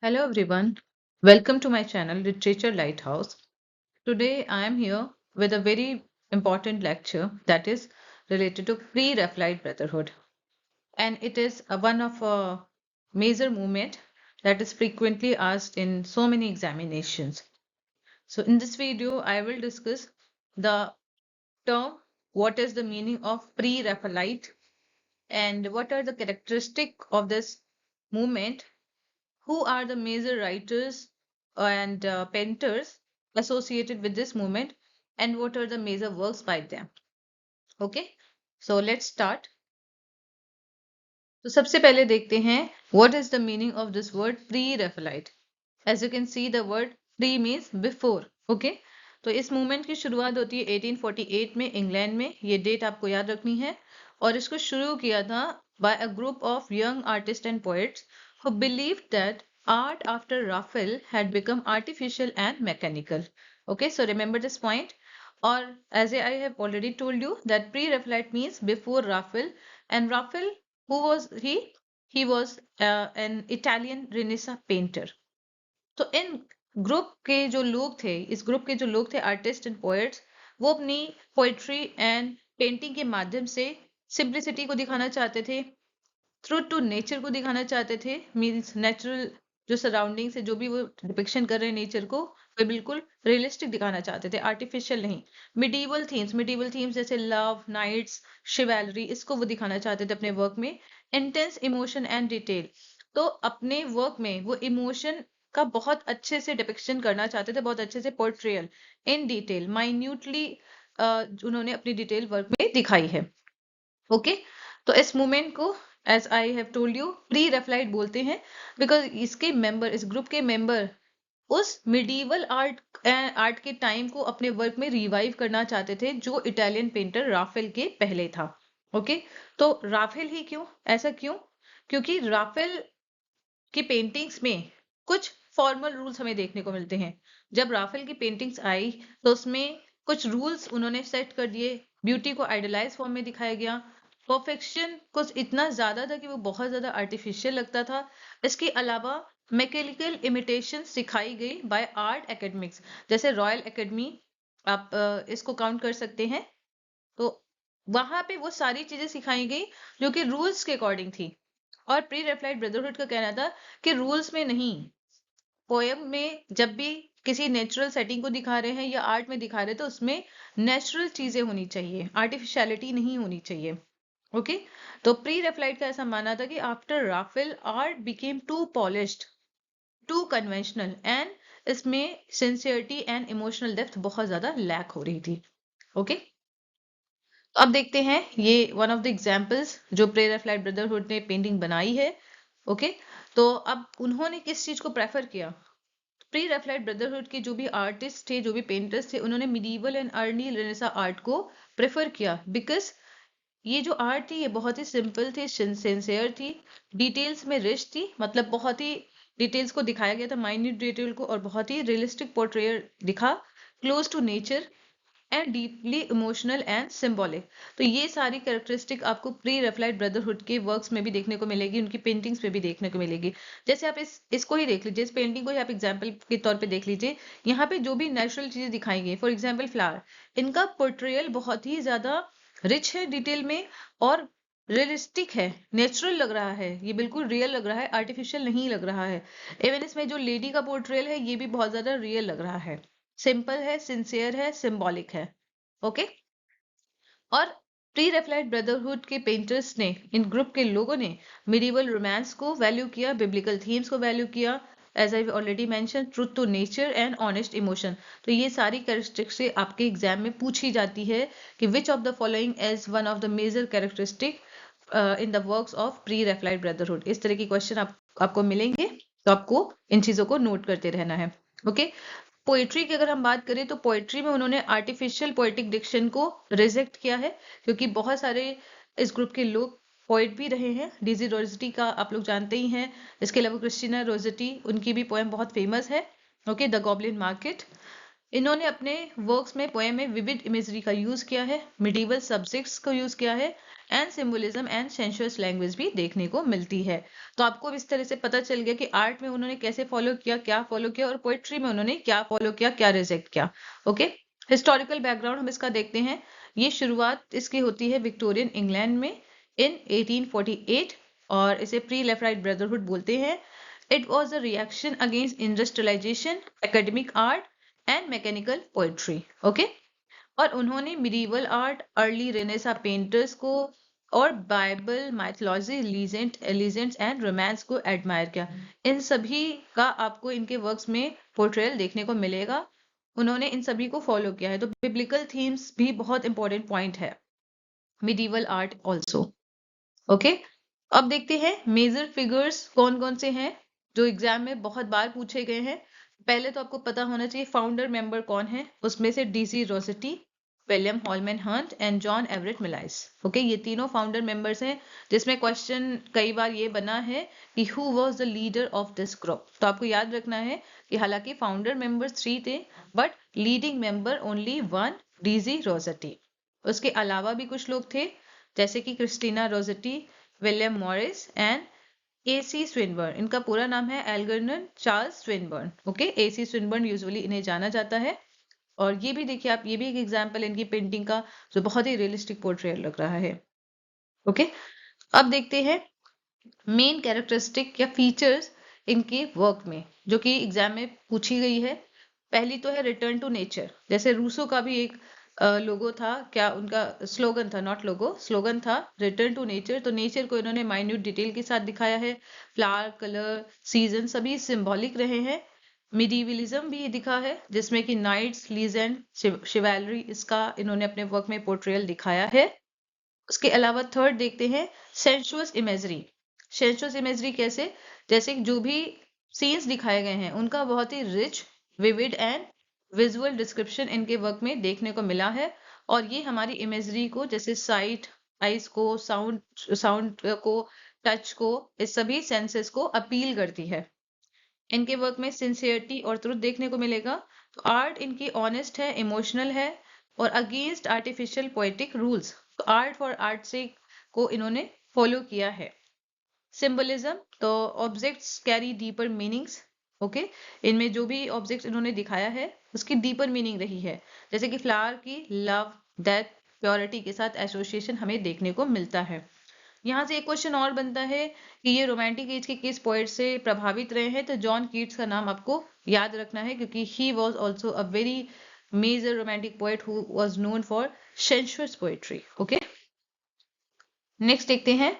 Hello everyone, welcome to my channel Literature Lighthouse. Today I am here with a very important lecture that is related to Pre-Raphaelite Brotherhood, and it is one of a major movement that is frequently asked in so many examinations. So in this video I will discuss the term, what is the meaning of Pre-Raphaelite and what are the characteristics of this movement, who are the major writers and painters associated with this movement, and what are the major works by them. Okay, so let's start. तो सबसे पहले देखते हैं what is the meaning of this word pre-Raphaelite. As you can see, the word pre means before. Okay, तो इस movement की शुरुआत होती है 1848 में इंग्लैंड में. ये डेट आपको याद रखनी है. और इसको शुरू किया था by a group of young artists and poets who believed that art after Raphael had become artificial and mechanical. Okay, so remember this point. Or as I have already told you that pre-Raphaelite means before Raphael, and Raphael, who was he? He was an Italian Renaissance painter. तो इन group के जो लोग थे, इस group के जो लोग थे आर्टिस्ट एंड पोएट्स, वो अपनी पोएट्री एंड पेंटिंग के माध्यम से सिंप्लिसिटी को दिखाना चाहते थे, ट्रू टू नेचर को दिखाना चाहते थे. मीन्स नेचुरल जो सराउंडिंग से जो भी वो डिपिक्शन कर रहे हैं नेचर को, वो बिल्कुल रियलिस्टिक दिखाना चाहते थे, आर्टिफिशियल नहीं. मिडीवल थीम्स जैसे लव, नाइट्स, शिवैलरी, इसको वो दिखाना चाहते थे अपने वर्क में. इंटेंस इमोशन एंड डिटेल, तो अपने वर्क में वो इमोशन का बहुत अच्छे से डिपिक्शन करना चाहते थे, बहुत अच्छे से पोर्ट्रेयल इन डिटेल माइन्यूटली उन्होंने अपनी डिटेल वर्क में दिखाई है. ओके, तो इस मूवमेंट को as I have told you pre Raphaelite बोलते हैं, बिकॉज इसके मेंबर, इस ग्रुप के मेंबर उस मिडीवल आर्ट के टाइम को अपने वर्क में रिवाइव करना चाहते थे जो इटालियन पेंटर राफेल के पहले था. ओके, तो राफेल ही क्यों, ऐसा क्यों? क्योंकि राफेल की पेंटिंग्स में कुछ फॉर्मल रूल्स हमें देखने को मिलते हैं. जब राफेल की पेंटिंग्स आई तो उसमें कुछ रूल्स उन्होंने सेट कर दिए. ब्यूटी को आइडलाइज फॉर्म में दिखाया गया. परफेक्शन कुछ इतना ज्यादा था कि वो बहुत ज्यादा आर्टिफिशियल लगता था. इसके अलावा मैकेनिकल इमिटेशन सिखाई गई बाय आर्ट एकेडमिक्स, जैसे रॉयल एकेडमी, आप इसको काउंट कर सकते हैं. तो वहां पे वो सारी चीजें सिखाई गई जो कि रूल्स के अकॉर्डिंग थी. और प्री रेफलाइट ब्रदरहुड का कहना था कि रूल्स में नहीं, पोएम में जब भी किसी नेचुरल सेटिंग को दिखा रहे हैं या आर्ट में दिखा रहे हैं तो उसमें नेचुरल चीजें होनी चाहिए, आर्टिफिशियलिटी नहीं होनी चाहिए. ओके, तो प्री रेफलाइट का ऐसा मानना था कि after Raphael art became too polished, too conventional, and इसमें सिंसियरिटी एंड इमोशनल डेप्थ बहुत ज्यादा लैक हो रही थी. ओके, तो अब देखते हैं ये वन ऑफ द एग्जांपल्स जो प्री रेफलाइट ब्रदरहुड ने पेंटिंग बनाई है. ओके, तो अब उन्होंने किस चीज को प्रेफर किया? प्री रेफलाइट ब्रदरहुड के जो भी आर्टिस्ट थे, जो भी पेंटर्स थे, उन्होंने medieval and early renaissance art को प्रेफर किया बिकॉज ये जो आर्ट थी ये बहुत ही सिंपल थी, सिंसियर थी, डिटेल्स में रिच थी. मतलब बहुत ही डिटेल्स को दिखाया गया था, माइन्यूट डिटेल को, और बहुत ही रियलिस्टिक पोर्ट्रेयर दिखा, close to nature and deeply emotional and symbolic. तो ये सारी कैरेक्टरिस्टिक आपको प्री रेफलाइट ब्रदरहुड के वर्क्स में भी देखने को मिलेगी, उनकी पेंटिंग्स में भी देखने को मिलेगी. जैसे आप इसको ही देख लीजिए, इस पेंटिंग को ही आप एग्जाम्पल के तौर पे देख लीजिए. यहाँ पे जो भी नेचुरल चीजें दिखाई गई, फॉर एग्जाम्पल फ्लावर, इनका पोर्ट्रेयल बहुत ही ज्यादा रिच है डिटेल में और रियलिस्टिक है, नेचुरल लग रहा है, ये बिल्कुल रियल लग रहा है, आर्टिफिशियल नहीं लग रहा है. इवन इसमें जो लेडी का पोर्ट्रेयल है ये भी बहुत ज्यादा रियल लग रहा है, सिंपल है, सिंसियर है, सिंबॉलिक है. ओके, और प्री रेफलाइट ब्रदरहुड के पेंटर्स ने, इन ग्रुप के लोगों ने मिडिवल रोमांस को वैल्यू किया, बिब्लिकल थीम्स को वैल्यू किया, as I already mention truth to nature and honest emotion. तो ये सारी कैरेक्टरिस्टिक्स से आपके एग्जाम में पूछी जाती है कि which of the following as one of the major characteristic in the works of pre Raphaelite brotherhood. इस तरह के क्वेश्चन आपको मिलेंगे, तो आपको इन चीजों को नोट करते रहना है. ओके, पोएट्री की अगर हम बात करें तो पोएट्री में उन्होंने आर्टिफिशियल पोएटिक डिक्शन को रिजेक्ट किया है, क्योंकि बहुत सारे इस ग्रुप के लोग पोएट भी रहे हैं. डीजी रोजेटी का आप लोग जानते ही हैं. इसके अलावा क्रिस्टीना रोजेटी, उनकी भी पोएम बहुत फेमस है. Okay, the goblin market. इन्होंने अपने वर्क्स में, पोएम में विविड इमेजरी का यूज किया है, मिडिवल सब्जेक्ट्स को यूज किया है, and symbolism and sensuous language भी देखने को मिलती है। तो आपको इस तरह से पता चल गया कि आर्ट में उन्होंने कैसे फॉलो किया, क्या फॉलो किया, और पोएट्री में उन्होंने क्या फॉलो किया, क्या रिजेक्ट किया। ओके, हिस्टोरिकल बैकग्राउंड हम इसका देखते हैं। ये शुरुआत इसकी होती है विक्टोरियन इंग्लैंड में इन 1848 और इसे प्री लेफ्ट राइट ब्रदरहुड बोलते हैं। It was a reaction against industrialisation, academic art and mechanical poetry. Okay, और उन्होंने medieval art, early renaissance painters को और Bible, mythology, legends and romance को एडमायर किया। इन सभी का आपको इनके वर्क्स में पोर्ट्रेयल देखने को मिलेगा। उन्होंने इन सभी को फॉलो किया है। तो बिब्लिकल थीम्स भी बहुत इंपॉर्टेंट पॉइंट है मिडीवल आर्ट ऑल्सो। ओके, अब देखते हैं मेजर फिगर्स कौन कौन से हैं जो एग्जाम में बहुत बार पूछे गए हैं। पहले तो आपको पता होना चाहिए फाउंडर मेंबर कौन है। उसमें से DC Rossetti, William Holman Hunt and John Everett Millais. Okay, ये तीनों फाउंडर मेंबर्स हैं, जिसमें क्वेश्चन कई बार ये बना है कि who was the leader of this group. तो आपको याद रखना है कि हालांकि फाउंडर मेंबर्स 3 थे, but leading member only one, DG Rossetti. उसके अलावा भी कुछ लोग थे, जैसे कि Christina Rossetti, William Morris and AC Swinburne. इनका पूरा नाम है Algernon Charles Swinburne. Okay, AC Swinburne usually इन्हें जाना जाता है। और ये भी देखिए आप, ये भी एक एग्जाम्पल इनकी पेंटिंग का जो बहुत ही रियलिस्टिक पोर्ट्रेट लग रहा है। ओके, अब देखते हैं मेन कैरेक्टरिस्टिक या फीचर्स इनके वर्क में जो कि एग्जाम में पूछी गई है। पहली तो है रिटर्न टू नेचर। जैसे रूसो का भी एक लोगो था, क्या उनका स्लोगन था, नॉट लोगो, स्लोगन था रिटर्न टू नेचर। तो नेचर को इन्होंने माइन्यूट डिटेल के साथ दिखाया है। फ्लावर, कलर, सीजन सभी सिंबॉलिक रहे हैं। मिडीवलिज्म भी दिखा है, जिसमें कि नाइट्स, लीजेंड, शिवैलरी, इसका इन्होंने अपने वर्क में पोर्ट्रेयल दिखाया है। उसके अलावा थर्ड देखते हैं सेंशुअस इमेजरी। सेंशुअस इमेजरी कैसे, जैसे जो भी सीन्स दिखाए गए हैं उनका बहुत ही rich, vivid and visual description इनके वर्क में देखने को मिला है। और ये हमारी इमेजरी को, जैसे साइट, आइज को, साउंड साउंड को, टच को, इस सभी सेंसेस को अपील करती है। इनके वर्क में सिंसियरिटी और ट्रुथ देखने को मिलेगा। तो आर्ट इनकी ऑनेस्ट है, इमोशनल है और अगेंस्ट आर्टिफिशियल पोएटिक रूल्स। तो आर्ट फॉर आर्ट से को इन्होंने फॉलो किया है। सिंबलिज्म, तो objects carry deeper meanings. Okay, इनमें जो भी ऑब्जेक्ट्स इन्होंने दिखाया है उसकी डीपर मीनिंग रही है। जैसे कि फ्लावर की लव, डेथ, प्योरिटी के साथ एसोसिएशन हमें देखने को मिलता है। यहाँ से एक क्वेश्चन और बनता है कि ये रोमांटिक एज के किस पोएट से प्रभावित रहे हैं। तो जॉन कीट्स का नाम आपको याद रखना है, क्योंकि he was also a very major romantic poet who was known for sensuous poetry. Okay, next देखते हैं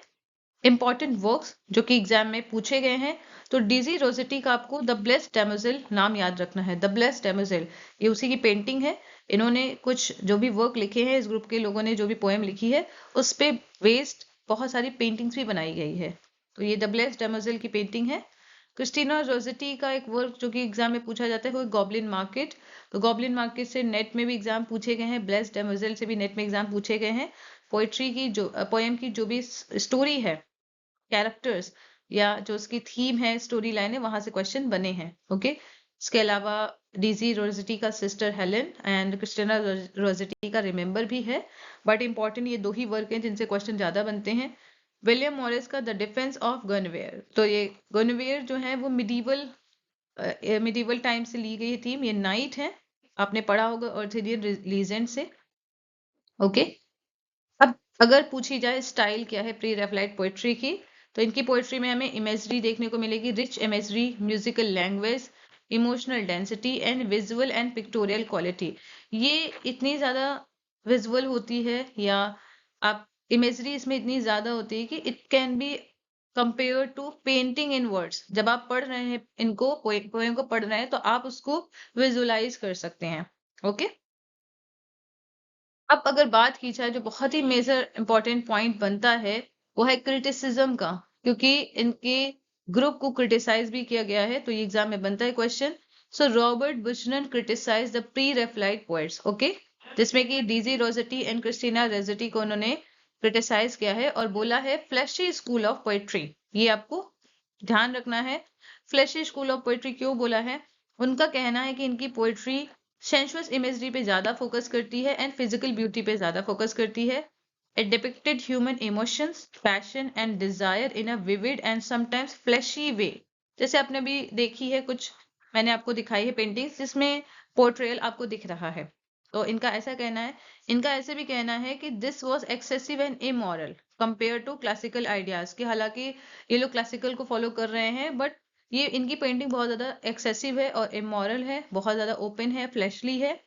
इंपॉर्टेंट वर्क्स जो कि एग्जाम में पूछे गए हैं। तो डीजी रोसेटी का आपको द ब्लेस्ड डैमोजेल नाम याद रखना है। द ब्लेस्ड डैमोजेल, ये उसी की पेंटिंग है। इन्होंने कुछ जो भी वर्क लिखे हैं, इस ग्रुप के लोगों ने जो भी पोएम लिखी है उस पे बेस्ड बहुत सारी पेंटिंग्स भी बनाई गई है। तो ये द ब्लेस्ड डैमोजेल की पेंटिंग है। क्रिस्टीना रोसेटी का एक वर्क जो कि एग्जाम में पूछा जाता है वो गॉबलिन मार्केट। तो गॉबलिन मार्केट से नेट में भी एग्जाम पूछे गए हैं, ब्लेस्ड डैमोजेल से भी नेट में एग्जाम पूछे गए हैं। पोएट्री की जो पोएम की जो भी स्टोरी है, कैरेक्टर्स या जो उसकी थीम है, स्टोरी लाइन है, वहां से क्वेश्चन बने हैं। ओके, इसके अलावा डीजी रोसेटी का sister Helen and Christina Rossetti का रिमेंबर भी है। बट इंपॉर्टेंट ये दो ही वर्क हैं जिनसे क्वेश्चन ज्यादा बनते हैं। विलियम मॉरिस का द डिफेंस ऑफ गनवेयर। तो ये गनवेयर जो है वो मिडीवल टाइम से ली गई थीम। ये नाइट है, आपने पढ़ा होगा ऑर्थोडियन लीजेंड से। ओके, अब अगर पूछी जाए स्टाइल क्या है प्री रेफलाइट पोएट्री की, तो इनकी पोएट्री में हमें इमेजरी देखने को मिलेगी, rich imagery, musical language, emotional density and visual and pictorial quality. ये इतनी ज्यादा विजुअल होती है या आप इमेजरी इसमें इतनी ज्यादा होती है कि it can be compare to painting in words. जब आप पढ़ रहे हैं इनको, पोएम को पढ़ रहे हैं, तो आप उसको विजुअलाइज कर सकते हैं। ओके, अब अगर बात की जाए जो बहुत ही मेजर इंपॉर्टेंट पॉइंट बनता है वो है क्रिटिसिज्म का, क्योंकि इनके ग्रुप को क्रिटिसाइज भी किया गया है। तो ये एग्जाम में बनता है question. So Robert Buchanan criticize the pre Raphaelite poets. Okay, जिसमें कि DG Rossetti and Christina Rossetti को उन्होंने क्रिटिसाइज किया है और बोला है फ्लैशी स्कूल ऑफ पोएट्री। ये आपको ध्यान रखना है। फ्लैशी स्कूल ऑफ पोएट्री क्यों बोला है? उनका कहना है कि इनकी पोएट्री सेंशुअस इमेजरी पे ज्यादा फोकस करती है एंड फिजिकल ब्यूटी पे ज्यादा फोकस करती है। It depicted human emotions, passion and desire in a vivid and sometimes fleshy way. जैसे आपने भी देखी है कुछ, मैंने आपको दिखाई है पेंटिंग्स जिसमें पोर्ट्रेयल आपको दिख रहा है। तो इनका ऐसा कहना है, इनका ऐसे भी कहना है कि this was excessive and immoral compare to classical ideas, कि हालांकि ये लोग क्लासिकल को फॉलो कर रहे हैं बट ये इनकी पेंटिंग बहुत ज्यादा एक्सेसिव है और इमोरल है, बहुत ज्यादा ओपन है, फ्लैशली है,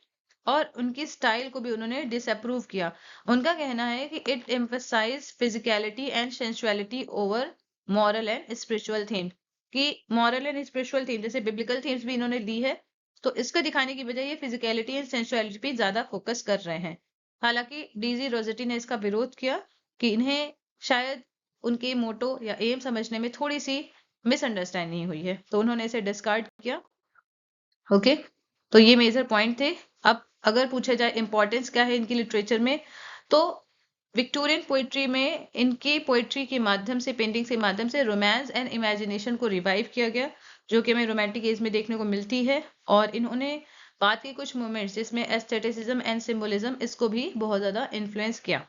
और उनकी स्टाइल को भी उन्होंने डिसअप्रूव किया। उनका कहना है कि it emphasise physicality and sensuality over moral and spiritual theme, कि मॉरल एंड स्पिरिचुअल थीम जैसे बिब्लिकल थीम्स भी इन्होंने ली है, तो इसका दिखाने की बजाय ये फिजिकलिटी एंड सेंसुअलिटी पे ज्यादा फोकस कर रहे हैं। हालांकि डीजी रोजेटी ने इसका विरोध किया कि इन्हें शायद उनके मोटो या एम समझने में थोड़ी सी मिसअंडरस्टैंडिंग हुई है, तो उन्होंने इसे डिस्कार्ड किया। ओके, तो ये मेजर पॉइंट थे। अब अगर पूछा जाए इंपॉर्टेंस क्या है इनकी लिटरेचर में, तो विक्टोरियन पोइट्री में इनकी पोइट्री के माध्यम से, पेंटिंग के माध्यम से रोमांस एंड इमेजिनेशन को रिवाइव किया गया, जो कि हमें रोमांटिक एज में देखने को मिलती है। और इन्होंने बाद के कुछ मोमेंट्स जिसमें एस्थेटिसिज्म एंड सिंबोलिज्म, इसको भी बहुत ज्यादा इन्फ्लुएंस किया।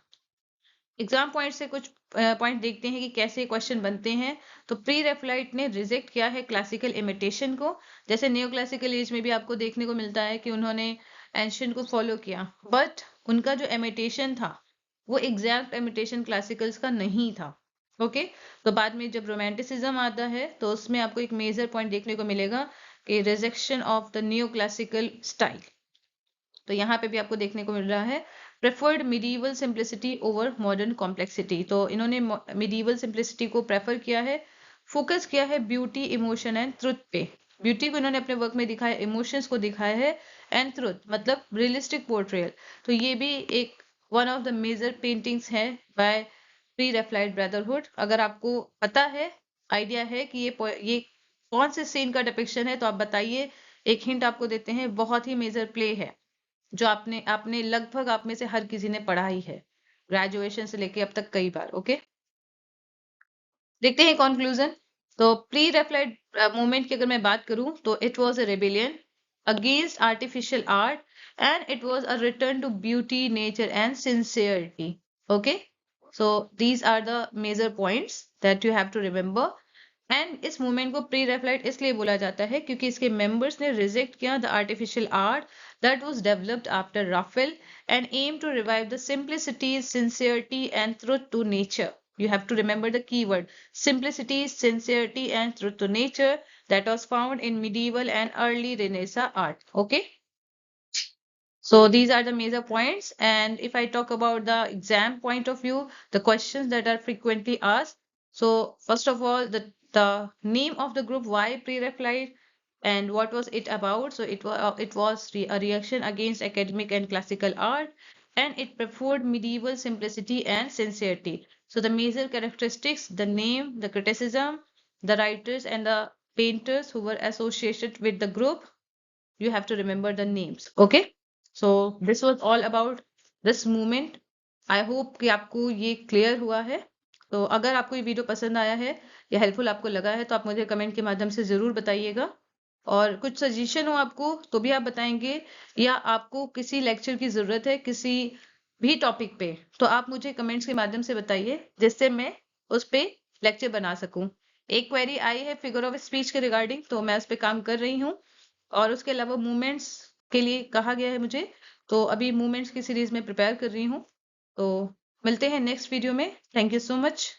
एग्जाम पॉइंट से कुछ पॉइंट देखते हैं कि कैसे क्वेश्चन बनते हैं। तो प्री रेफलाइट ने रिजेक्ट किया है क्लासिकल इमिटेशन को, जैसे नियो क्लासिकल एज में भी आपको देखने को मिलता है कि उन्होंने एंशियंट को फॉलो किया, बट उनका जो इमिटेशन था वो एग्जैक्ट इमिटेशन क्लासिकल्स का नहीं था। ओके, तो बाद में जब रोमांटिसिज्म आता है तो उसमें आपको एक मेजर पॉइंट देखने को मिलेगा कि rejection of the neo classical style. तो यहाँ पे भी आपको देखने को मिल रहा है preferred medieval simplicity over modern complexity. तो इन्होंने मिडीवल सिंप्लिसिटी को प्रेफर किया है, फोकस किया है ब्यूटी, इमोशन एंड ट्रुथ पे। ब्यूटी को इन्होंने अपने वर्क में दिखाया, इमोशंस को दिखाया है, एंड ट्रुथ मतलब रियलिस्टिक पोर्ट्रेयल। तो ये भी एक one of the major paintings है बाय प्री रेफलाइट ब्रदरहुड। अगर आपको पता है, आइडिया है कि ये कौन से सीन का डिपिक्शन है, तो आप बताइए। एक हिंट आपको देते हैं, बहुत ही मेजर प्ले है जो आपने आपने लगभग आप में से हर किसी ने पढ़ा ही है, ग्रेजुएशन से लेके अब तक कई बार। ओके, देखते हैं कंक्लूजन। तो प्री रेफलाइट मूवमेंट की अगर मैं बात करूं तो it was a rebellion against artificial art and it was a return to beauty, nature and sincerity. Okay, so these are the major points that you have to remember. And इस movement को pre Raphaelite इसलिए बोला जाता है क्योंकि इसके members ने reject किया the artificial art that was developed after Raphael and aimed to revive the simplicity, sincerity and truth to nature. You have to remember the keyword simplicity, sincerity and truth to nature that was found in medieval and early Renaissance art. Okay. So these are the major points. And if I talk about the exam point of view, the questions that are frequently asked. So first of all, the name of the group, why pre-Raphaelite, and what was it about? So it was a reaction against academic and classical art, and it preferred medieval simplicity and sincerity. So the major characteristics, the name, the criticism, the writers and the painters who were associated with the group, you have to remember the names. Okay, so this was all about this movement. I hope कि आपको ये clear हुआ है। तो अगर आपको ये video पसंद आया है या हेल्पफुल आपको लगा है तो आप मुझे कमेंट के माध्यम से जरूर बताइएगा, और कुछ सजेशन हो आपको तो भी आप बताएंगे, या आपको किसी लेक्चर की जरूरत है किसी भी टॉपिक पे, तो आप मुझे कमेंट्स के माध्यम से बताइए जिससे मैं उस पे लेक्चर बना सकूं। एक क्वेरी आई है फिगर ऑफ स्पीच के रिगार्डिंग, तो मैं उस पर काम कर रही हूँ, और उसके अलावा मूवमेंट्स के लिए कहा गया है मुझे, तो अभी मूवमेंट्स की सीरीज में प्रिपेयर कर रही हूँ। तो मिलते हैं नेक्स्ट वीडियो में। Thank you so much.